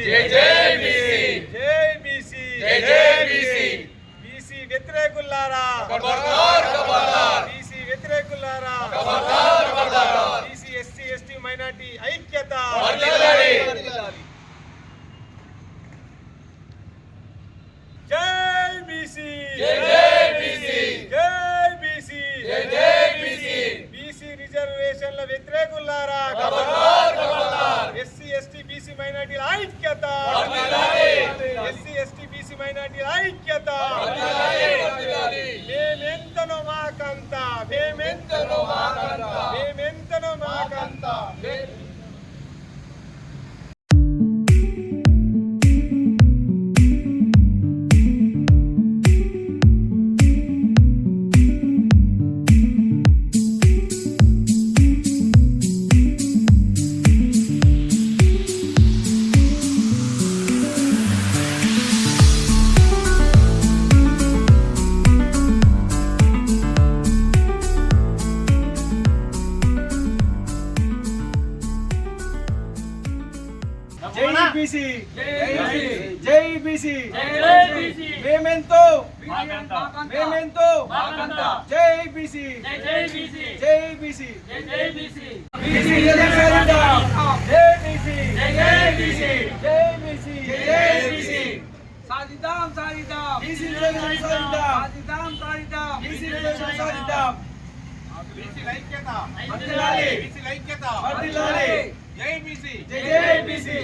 జై జై బీసీ జై బీసీ జై జై బీసీ బీసీ వ్యతిరేకులారా ఖబర్దార్ ఖబర్దార్ బీసీ వ్యతిరేకులారా ఖబర్దార్ ఖబర్దార్ బీసీ ఎస్సీ ఎస్టీ మైనారిటీ ఐక్యత వర్ధిల్లాలి జై బీసీ జై జై బీసీ జై బీసీ జై జై బీసీ బీసీ రిజర్వేషన్ల వ్యతిరేకులారా ఖబర్దార్ ఖబర్దార్ ఎస్సీ ఎస్టీ బీసీ మైనారిటీల ఐక్యత వర్ధిల్లాలి ఎస్సీ ఎస్టీ బీసీ మైనారిటీల ఐక్యత వర్ధిల్లాలి వర్ధిల్లాలి మేమెంతనో మాకంత ఎంతనో మాకంత మేమెంతనో మాకంత జై బీసీ జై బీసీ మేమెంతో జై బీసీ జై బీసీ బీసీ సాధిద్దాం జై బీసీ జై బీసీ జై బీసీ జై బీసీ సాధిద్దాం సాధిద్దాం బీసీ రిజర్వేషన్ సాధిద్దాం సాధిద్దాం సాధిద్దాం బీసీ రిజర్వేషన్ సాధిద్దాం బీసీ ఐక్యత వర్ధిల్లాలి బీసీ ఐక్యత వర్ధిల్లాలి జై బీసీ జై బీసీ